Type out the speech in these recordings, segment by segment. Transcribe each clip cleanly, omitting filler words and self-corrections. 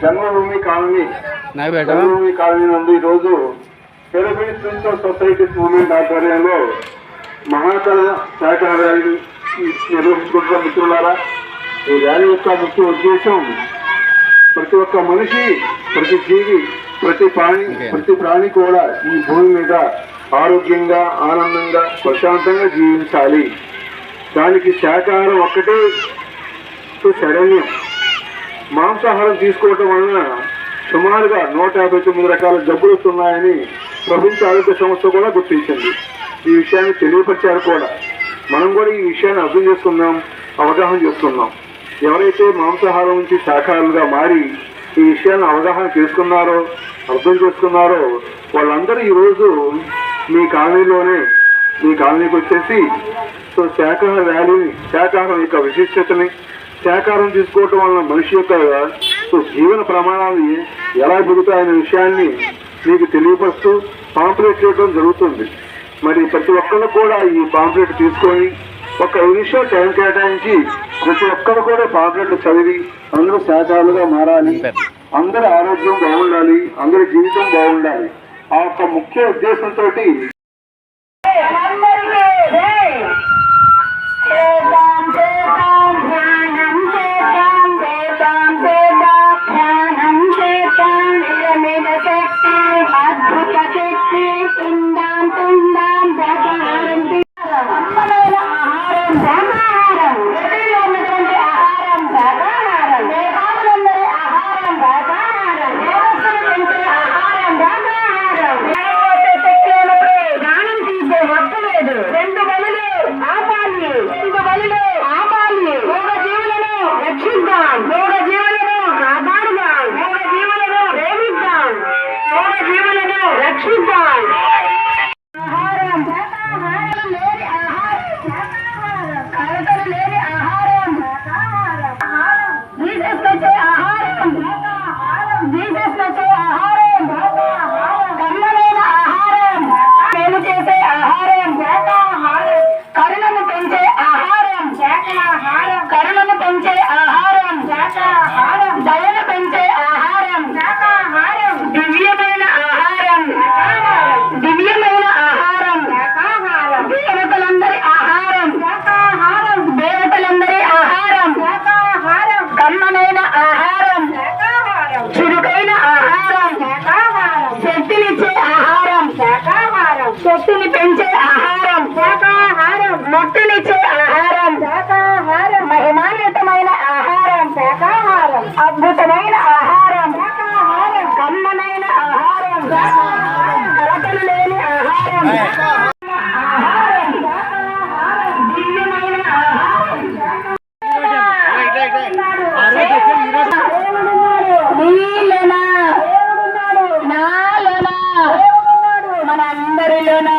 జన్మభూమి colony నందు ఈరోజు Philippines principal societies movement ఆధ్వర్యంలో మహాకళ శాఖాహార ర్యాలీ నిర్వహించుకుంటున్న మిత్రులారా, ఈ ర్యాలీ యొక్క ముఖ్య ఉద్దేశం ప్రతి ఒక్క మనిషి, ప్రతి జీవి, ప్రతి ప్రాణి కూడా ఈ భూమి మీద ఆరోగ్యంగా, ఆనందంగా, ప్రశాంతంగా జీవించాలి. దానికి శాకాహారం ఒక్కటే శరణ్యం. మాంసాహారం తీసుకోవటం వలన సుమారుగా 159 రకాల జబ్బులు వస్తున్నాయని ప్రపంచ ఆరోగ్య సంస్థ కూడా గుర్తించింది. ఈ విషయాన్ని తెలియపరిచారు కూడా. మనం కూడా ఈ విషయాన్ని అర్థం చేసుకున్నాం, అవగాహన చేసుకున్నాం. ఎవరైతే మాంసాహారం నుంచి శాకాహారులుగా మారి ఈ విషయాన్ని అవగాహన చేసుకున్నారో, అర్థం చేసుకున్నారో వాళ్ళందరూ ఈరోజు మీ కాలనీకి వచ్చేసి శాకాహార ర్యాలీని, శాకాహారం యొక్క విశిష్టతని, శాకాహారం తీసుకోవటం వలన మనిషి యొక్క జీవన ప్రమాణాలు ఎలా పెరుగుతాయనే విషయాన్ని మీకు తెలియపరుస్తూ పాంప్లెట్ చేయడం జరుగుతుంది. మరి ప్రతి ఒక్కరు కూడా ఈ పాంప్లెట్ తీసుకొని ఒక నిమిషం టైం కేటాయించి ప్రతి ఒక్కరు కూడా పాంప్లెట్ చదివి అందరూ శాకాహారులుగా మారాలి, అందరి ఆరోగ్యం బాగుండాలి, అందరి జీవితం బాగుండాలి. ఆ యొక్క ముఖ్య ఉద్దేశంతో శక్తిని పెంచే ఆహారం శాకాహారం, మొట్టనిచ్చే ఆహారం శాకాహారం, మహిమాన్వితమైన ఆహారం శాకాహారం, అద్భుతమైన ఆహారం శాకాహారం, కమ్మనైన ఆహారం శాకాహారం, కలతలు లేని ఆహారం ఆహారం శాకాహారం, దివ్యమైన ఆహారం నీలోనా నాలోనా మనందరిలోనా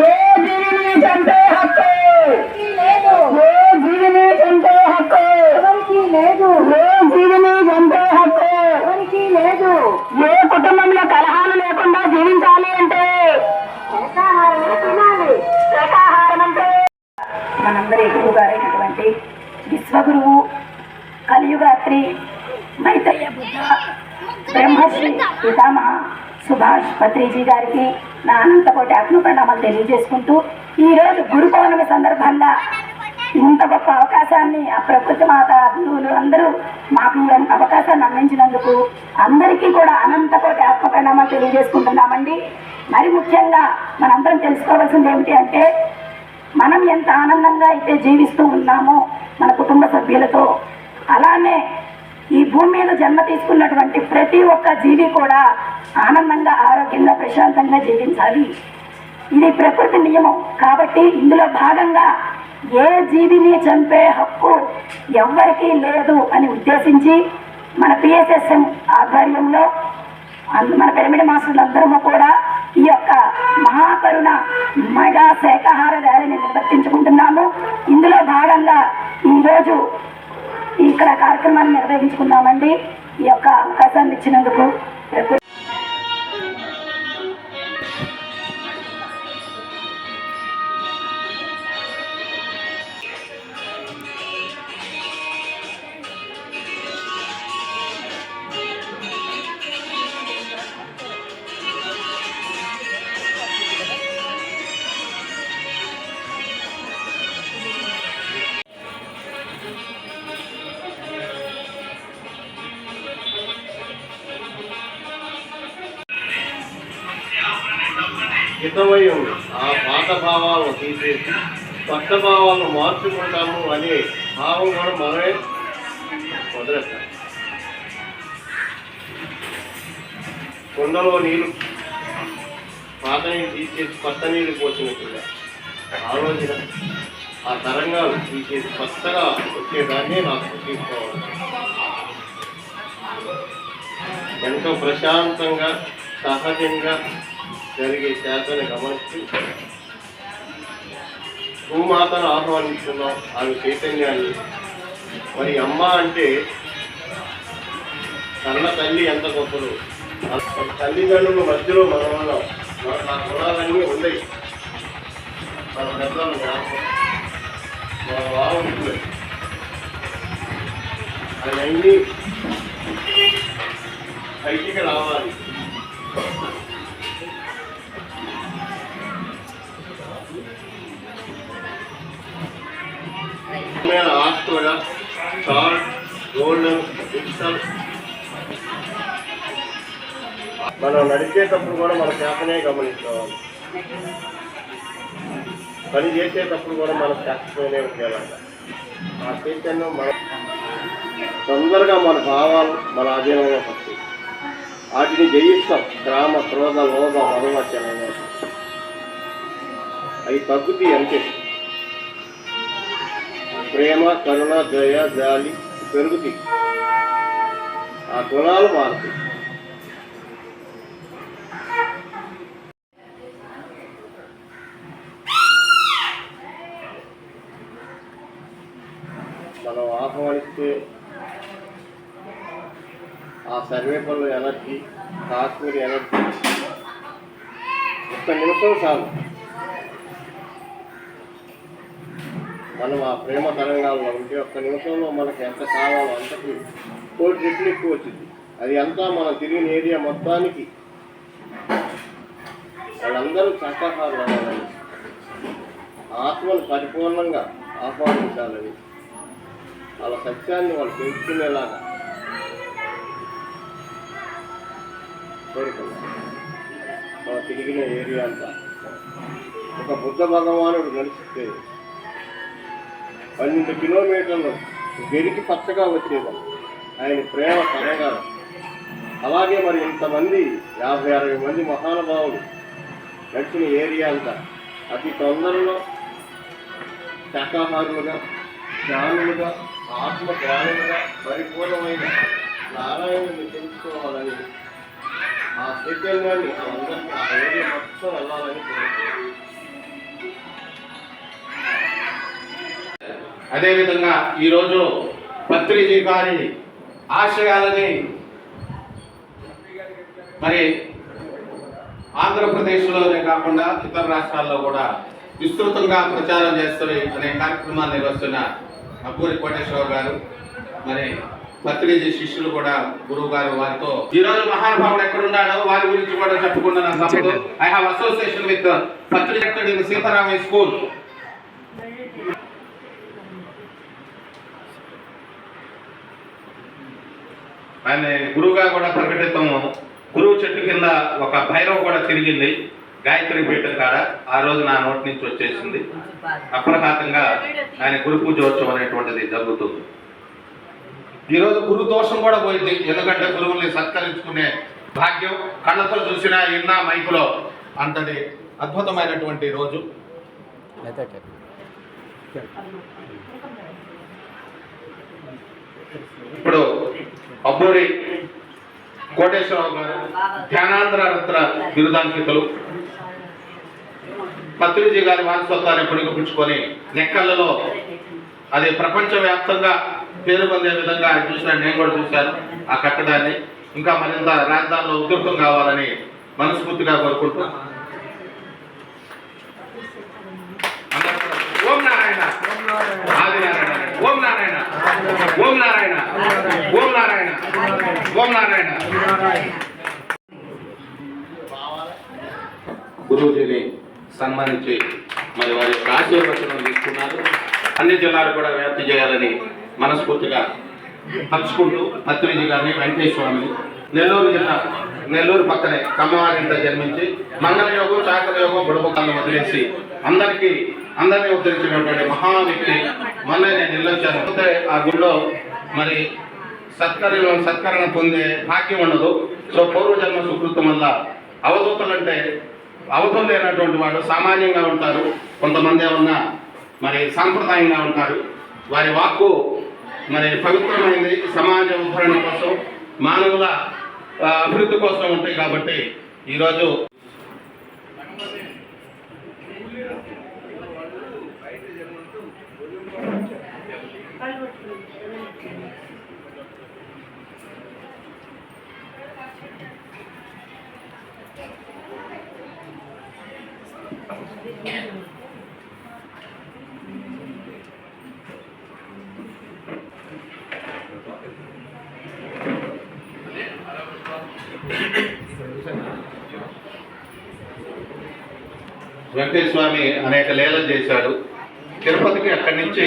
ఏ జీవిని చంపే హక్కు లేదు, ఏ జీవిని చంపే హక్కు ఎవరికి లేదు, ఏ జీవిని చంపే హక్కు ఎవరికి లేదు. ఏ కుటుంబంలో కలహాలు లేకుండా జీవించాలి అంటే శాకాహారం తినాలి. శాకాహారం అంటే మనందరి గురువుగారైనటువంటి విశ్వగురువు కలియుగాత్రి మైత్రేయ బుద్ధ బ్రహ్మశ్రీ పితామహ సుభాష్ పత్రిజీ గారికి నా అనంతకోటి ఆత్మప్రణామాలు తెలియజేసుకుంటూ ఈరోజు గురు పౌర్ణమి సందర్భంగా ఇంత గొప్ప అవకాశాన్ని ఆ ప్రకృతి మాత గురువులు అందరూ మాకు ఈ అవకాశాన్ని అందించినందుకు అందరికీ కూడా అనంతకోటి ఆత్మప్రణామాలు తెలియజేసుకుంటున్నామండి. మరి ముఖ్యంగా మనందరం తెలుసుకోవాల్సింది ఏమిటి అంటే, మనం ఎంత ఆనందంగా అయితే జీవిస్తూ ఉన్నామో మన కుటుంబ సభ్యులతో, అలానే ఈ భూమి మీద జన్మ తీసుకున్నటువంటి ప్రతి ఒక్క జీవి కూడా ఆనందంగా, ఆరోగ్యంగా, ప్రశాంతంగా జీవించాలి. ఇది ప్రకృతి నియమం. కాబట్టి ఇందులో భాగంగా ఏ జీవిని చంపే హక్కు ఎవ్వరికీ లేదు అని ఉద్దేశించి మన పిఎస్ఎస్ఎం ఆధ్వర్యంలో మన పిరమిడ్ మాస్టర్లందరము కూడా ఈ యొక్క మహాకరుణ మెగా శాకాహార ర్యాలీని నిర్వర్తించుకుంటున్నాము. ఇందులో భాగంగా ఈరోజు ఇక్కడ కార్యక్రమాన్ని నిర్వహించుకున్నామండి. ఈ యొక్క అవకాశాన్ని ఇచ్చినందుకు హితమై ఉంది. ఆ పాత భావాలను తీసేసి కొత్త భావాలను మార్చుకుంటాము అనే భావం కూడా మనమే వదిలేస్తాం. కుండలో నీళ్ళు పాత నీళ్ళు తీసేసి కొత్త నీళ్ళు పోసినట్టుగా ఆలోచన ఆ తరంగాలు తీసేసి కొత్తగా వచ్చేదాన్ని నాకు తీసుకోవాలి. ఎంతో ప్రశాంతంగా సహజంగా జరిగే శాతని గమనిస్తూ భూమాతను ఆహ్వానిస్తున్నాం. ఆమె చైతన్యాన్ని మరి అమ్మ అంటే కన్న తల్లి ఎంత గొప్పలు. తల్లిదండ్రుల మధ్యలో మన వల్ల మన గుణాలన్నీ ఉన్నాయి. మన పెద్దలు మన బాగుంటుంది అవన్నీ బయటికి రావాలి. ఆర్ట్ కూడా షార్ట్ గోల్డెన్ డిజిటల్ మనం నడిచేటప్పుడు కూడా మన చేతనే గమనించుకోవాలి. పని చేసేటప్పుడు కూడా మన చేతనే ఉండేలాగా ఆ చైతన్యం మన తొందరగా మన భావాలు మన అధీనంలో వస్తాయి. వాటిని జయిస్తాం. గ్రామ క్రోధ లోభ మధుమత్యాలు అవి తగ్గుతాయి అంతే. ప్రేమ కరుణ దయ జాలి పెరుగుతాయి. ఆ గుణాలు మారుతాయి. మనం ఆహ్వానిస్తే ఆ సర్వేపల్లి ఎనర్జీ కాశ్మీర్ ఎనర్జీ ఒక్క నిమిషం చాలు. మనం ఆ ప్రేమ తరంగాల్లో ఉంటే ఒక్క నిమిషంలో మనకి ఎంత కావాలో అంతకి 1 రెట్లు ఎక్కువ వచ్చింది. అది అంతా మనం తిరిగిన ఏరియా మొత్తానికి వాళ్ళందరూ శాకాహారులు అవ్వాలని, ఆత్మను పరిపూర్ణంగా ఆహ్వానించాలని, వాళ్ళ సత్యాన్ని వాళ్ళు తెలుసుకునేలాగా కోరుకున్నాం. మనం తిరిగిన ఏరియా అంతా ఒక బుద్ధ భగవానుడు నడిస్తే 12 కిలోమీటర్లు గెలికి పచ్చగా వచ్చేది ఆయన ప్రేమ తరంగా. అలాగే మరి ఇంతమంది 50-60 మంది మహానుభావులు నడిచిన ఏరియా అంతా అతి తొందరలో శాకాహారులుగా జ్ఞానులుగా ఆత్మ జ్ఞానులుగా పరిపూర్ణమైన నారాయణుని తెలుసుకోవాలని ఆ చైతన్యాన్ని అందరికీ ఆ ఏరియా మొత్తం వెళ్ళాలని కోరుకుంటున్నాను. అదేవిధంగా ఈరోజు పత్రిజీ గారి ఆశయాలని మరి ఆంధ్రప్రదేశ్లోనే కాకుండా ఇతర రాష్ట్రాల్లో కూడా విస్తృతంగా ప్రచారం చేస్తారు అనే కార్యక్రమాన్ని నిర్వహిస్తున్న అబ్బూరి కోటేశ్వరరావు గారు, మరి పత్రిజీ శిష్యులు కూడా గురువు గారు వారితో ఈరోజు మహానుభావుడు ఎక్కడున్నాడో వారి గురించి కూడా చెప్పుకుంటున్నాను. తప్పదు. I have association with Patriji Sitaramayya school. ఆయన గురువుగా కూడా ప్రకటితము. గురువు చెట్టు కింద ఒక భైరవ కూడా తిరిగింది గాయత్రి పీఠం కాడ. ఆ రోజు నా నోటి నుంచి వచ్చేసింది. అప్రఘాతంగా ఆయన గురు పూజోత్సవం అనేటువంటిది జరుగుతుంది. ఈరోజు గురు దోషం కూడా పోయింది. ఎందుకంటే గురువుల్ని సత్కరించుకునే భాగ్యం కళ్ళతో చూసినా ఇన్నా మైకులో అంతటి అద్భుతమైనటువంటి రోజు. ఇప్పుడు అబ్బూరి కోటేశ్వరరావు గారు ధ్యానాంధ్రరత్న బిరుదాంకితులు. పత్రిజీ గారి వారసత్వాన్ని పుణికిపుచ్చుకొని నెక్కళ్ళలో అది ప్రపంచవ్యాప్తంగా పేరు పొందే విధంగా చూసిన నేను కూడా చూశాను ఆ కట్టడాన్ని. ఇంకా మరింత రాజధానిలో ఉధృతం కావాలని మనస్ఫూర్తిగా కోరుకుంటూ ఓం నారాయణ ఆదినారాయణ ఓం నారాయణ ఓం నారాయణ ఓం నారాయణ ఓం నారాయణ. గురువుజీని సన్మానించి మరి వారి యొక్క ఆశీర్వచనం తీసుకున్నారు. అన్ని జిల్లాలు కూడా వ్యాప్తి చేయాలని మనస్ఫూర్తిగా తలుచుకుంటూ పత్రిజీ గారిని, వెంకటేశ్వర స్వామిని నెల్లూరు జిల్లా నెల్లూరు పక్కనే కమ్మవారింట జన్మించి మంగళయోగం చాకర యోగం బుడబకాలను వదిలేసి అందరినీ ఉద్ధరించినటువంటి మహా వ్యక్తి. మొన్న నేను నిల్లొచ్చాను. ఆ గుడిలో మరి సత్కరణ పొందే భాగ్యం ఉండదు. సో పూర్వజన్మ సుకృతం వల్ల అవధూతలంటే అవధులు లేనటువంటి వాడు సామాన్యంగా ఉంటారు. కొంతమంది ఏమన్నా మరి సాంప్రదాయంగా ఉంటారు. వారి వాక్కు మరి పవిత్రమైనది, సమాజ ఉద్ధరణ కోసం, మానవుల అభివృద్ధి కోసం ఉంటాయి. కాబట్టి ఈరోజు వెంకటేశ్వర స్వామి అనేక లీలలు చేశాడు. తిరుపతికి అక్కడి నుంచి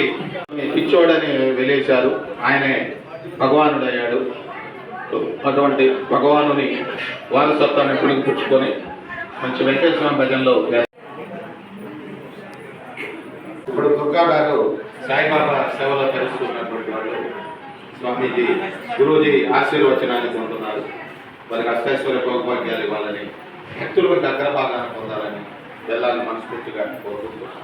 పిచ్చోడని వెలేశారు. ఆయనే భగవానుడయ్యాడు. అటువంటి భగవానుని వారసత్వాన్ని ఎప్పుడు పుచ్చుకొని మంచి వెంకటేశ్వర స్వామి భజనలో ఇప్పుడు దుర్గా గారు సాయిబాబా సేవలో తెలుసుకున్నటువంటి వాళ్ళు. స్వామీజీ గురూజీ ఆశీర్వచనాన్ని పొందుతున్నారు. వారికి అష్టైశ్వర్య భోగభాగ్యాలు ఇవ్వాలని, భక్తులకు అగ్రభాగాన్ని పొందాలని వెళ్ళాలని మనస్ఫూర్తిగా కోరుకుంటున్నాను.